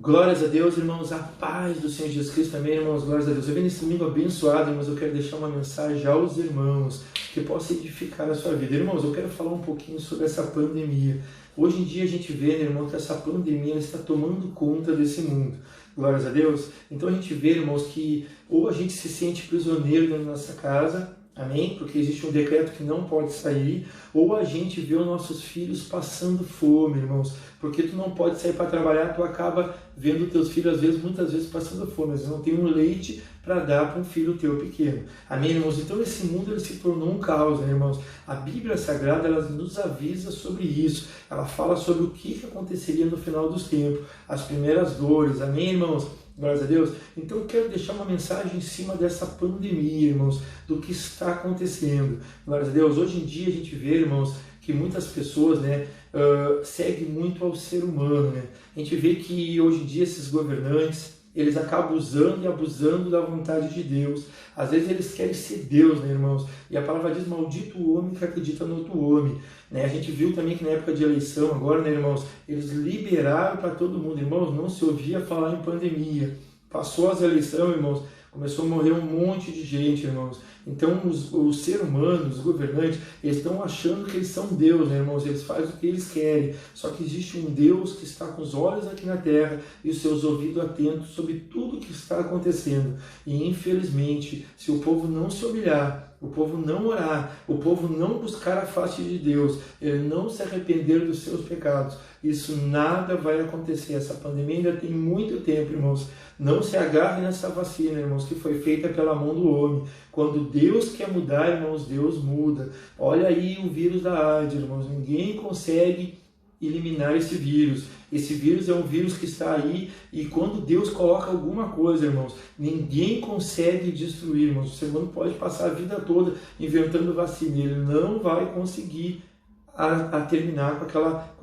Glórias a Deus, irmãos, a paz do Senhor Jesus Cristo também, irmãos, glórias a Deus. Eu venho nesse domingo abençoado, irmãos, eu quero deixar uma mensagem aos irmãos que possa edificar a sua vida. Irmãos, eu quero falar um pouquinho sobre essa pandemia. Hoje em dia a gente vê, né, irmão, que essa pandemia está tomando conta desse mundo. Glórias a Deus. Então a gente vê, irmãos, que ou a gente se sente prisioneiro dentro da nossa casa, amém? Porque existe um decreto que não pode sair, ou a gente vê os nossos filhos passando fome, irmãos, porque tu não pode sair para trabalhar, tu acaba vendo teus filhos, às vezes, muitas vezes passando fome, mas não tem um leite para dar para um filho teu pequeno, amém, irmãos? Então esse mundo ele se tornou um caos, né, irmãos? A Bíblia Sagrada, ela nos avisa sobre isso, ela fala sobre o que aconteceria no final dos tempos, as primeiras dores, amém, irmãos? Glórias a Deus. Então eu quero deixar uma mensagem em cima dessa pandemia, irmãos, do que está acontecendo. Glórias a Deus. Hoje em dia a gente vê, irmãos, que muitas pessoas, né, seguem muito ao ser humano, né? A gente vê que hoje em dia esses governantes, eles acabam usando e abusando da vontade de Deus. Às vezes eles querem ser Deus, né, irmãos? E a palavra diz, maldito o homem que acredita no outro homem. Né? A gente viu também que na época de eleição, agora, né, irmãos, eles liberaram para todo mundo. Irmãos, não se ouvia falar em pandemia. Passou as eleições, irmãos, começou a morrer um monte de gente, irmãos. Então, os seres humanos, os governantes, eles estão achando que eles são Deus, né, irmãos? Eles fazem o que eles querem. Só que existe um Deus que está com os olhos aqui na terra e os seus ouvidos atentos sobre tudo o que está acontecendo. E, infelizmente, se o povo não se humilhar, o povo não orar, o povo não buscar a face de Deus, ele não se arrepender dos seus pecados, isso nada vai acontecer. Essa pandemia ainda tem muito tempo, irmãos. Não se agarre nessa vacina, irmãos, que foi feita pela mão do homem. Quando Deus quer mudar, irmãos, Deus muda. Olha aí o vírus da AIDS, irmãos. Ninguém consegue eliminar esse vírus. Esse vírus é um vírus que está aí e quando Deus coloca alguma coisa, irmãos, ninguém consegue destruir, irmãos. O ser humano pode passar a vida toda inventando vacina, ele não vai conseguir a terminar com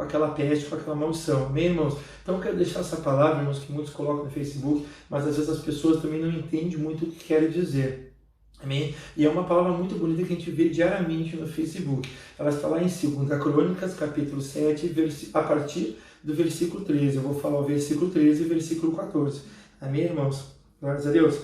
aquela peste, com aquela maldição. Amém, irmãos? Então eu quero deixar essa palavra, irmãos, que muitos colocam no Facebook, mas às vezes as pessoas também não entendem muito o que querem dizer. Amém? E é uma palavra muito bonita que a gente vê diariamente no Facebook. Ela está lá em 2 Crônicas, capítulo 7, a partir do versículo 13. Eu vou falar o versículo 13 e o versículo 14. Amém, irmãos? Glórias a Deus.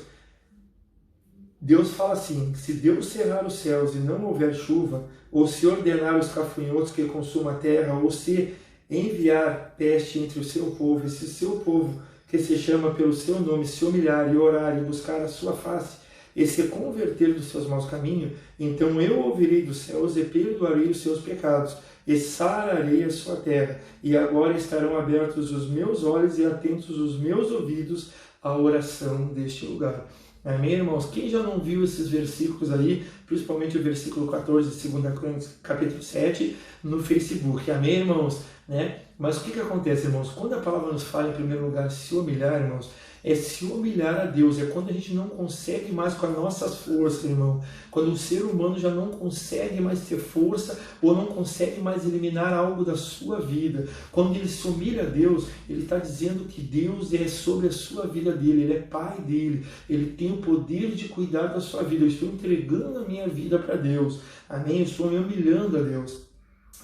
Deus fala assim, se Deus cerrar os céus e não houver chuva, ou se ordenar os gafanhotos que consumam a terra, ou se enviar peste entre o seu povo, e se o seu povo, que se chama pelo seu nome, se humilhar e orar e buscar a sua face, e se converter dos seus maus caminhos, então eu ouvirei dos céus e perdoarei os seus pecados, e sararei a sua terra, e agora estarão abertos os meus olhos e atentos os meus ouvidos à oração deste lugar. Amém, irmãos? Quem já não viu esses versículos aí, principalmente o versículo 14 de 2 Crônicas, capítulo 7, no Facebook? Amém, irmãos? Né? Mas o que acontece, irmãos? Quando a palavra nos fala, em primeiro lugar, se humilhar, irmãos, é se humilhar a Deus, é quando a gente não consegue mais com as nossas forças, irmão. Quando o ser humano já não consegue mais ter força ou não consegue mais eliminar algo da sua vida. Quando ele se humilha a Deus, ele está dizendo que Deus é sobre a sua vida dele, ele é pai dele, ele tem o poder de cuidar da sua vida. Eu estou entregando a minha vida para Deus, amém? Eu estou me humilhando a Deus.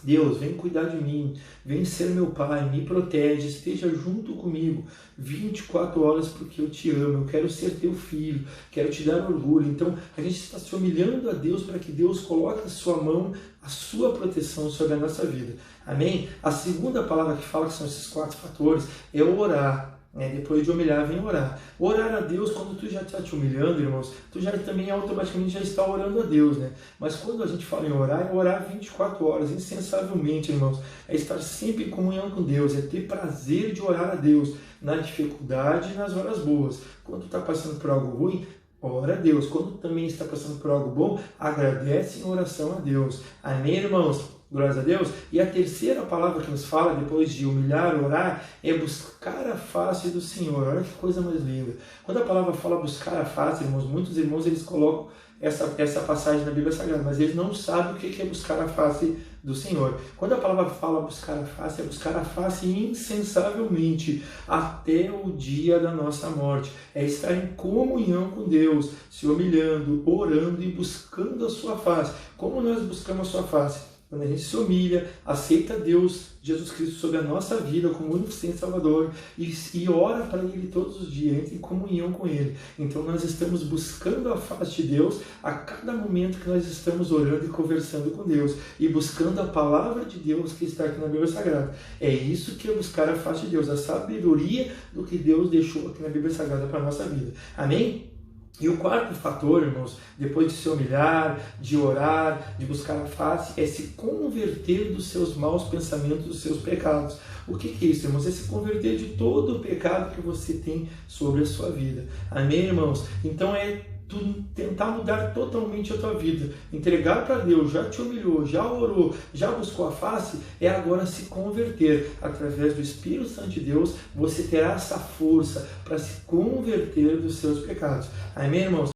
Deus, vem cuidar de mim, vem ser meu pai, me protege, esteja junto comigo 24 horas porque eu te amo, eu quero ser teu filho, quero te dar orgulho. Então a gente está se humilhando a Deus para que Deus coloque a sua mão, a sua proteção sobre a nossa vida. Amém? A segunda palavra que fala que são esses 4 fatores é orar. Depois de humilhar, vem orar. Orar a Deus, quando tu já está te humilhando, irmãos, tu já também automaticamente já está orando a Deus, né? Mas quando a gente fala em orar, é orar 24 horas, incansavelmente, irmãos. É estar sempre em comunhão com Deus, é ter prazer de orar a Deus, na dificuldade e nas horas boas. Quando tu está passando por algo ruim, ora a Deus. Quando também está passando por algo bom, agradece em oração a Deus. Amém, irmãos? Glórias a Deus. E a terceira palavra que nos fala, depois de humilhar, orar, é buscar a face do Senhor. Olha que coisa mais linda. Quando a palavra fala buscar a face, irmãos, muitos irmãos eles colocam essa passagem na Bíblia Sagrada, mas eles não sabem o que é buscar a face do Senhor. Quando a palavra fala buscar a face, é buscar a face incansavelmente até o dia da nossa morte. É estar em comunhão com Deus, se humilhando, orando e buscando a sua face. Como nós buscamos a sua face? quando a gente se humilha, aceita Deus, Jesus Cristo, sobre a nossa vida como único Senhor e Salvador e ora para Ele todos os dias, entra em comunhão com Ele. Então nós estamos buscando a face de Deus a cada momento que nós estamos orando e conversando com Deus e buscando a palavra de Deus que está aqui na Bíblia Sagrada. É isso que é buscar a face de Deus, a sabedoria do que Deus deixou aqui na Bíblia Sagrada para a nossa vida. Amém? E o quarto fator, irmãos, depois de se humilhar, de orar, de buscar a face, é se converter dos seus maus pensamentos, dos seus pecados. O que é isso, irmãos? É se converter de todo o pecado que você tem sobre a sua vida. Amém, irmãos? Então tentar mudar totalmente a tua vida, entregar para Deus, já te humilhou, já orou, já buscou a face, é agora se converter. Através do Espírito Santo de Deus, você terá essa força para se converter dos seus pecados. Amém, irmãos?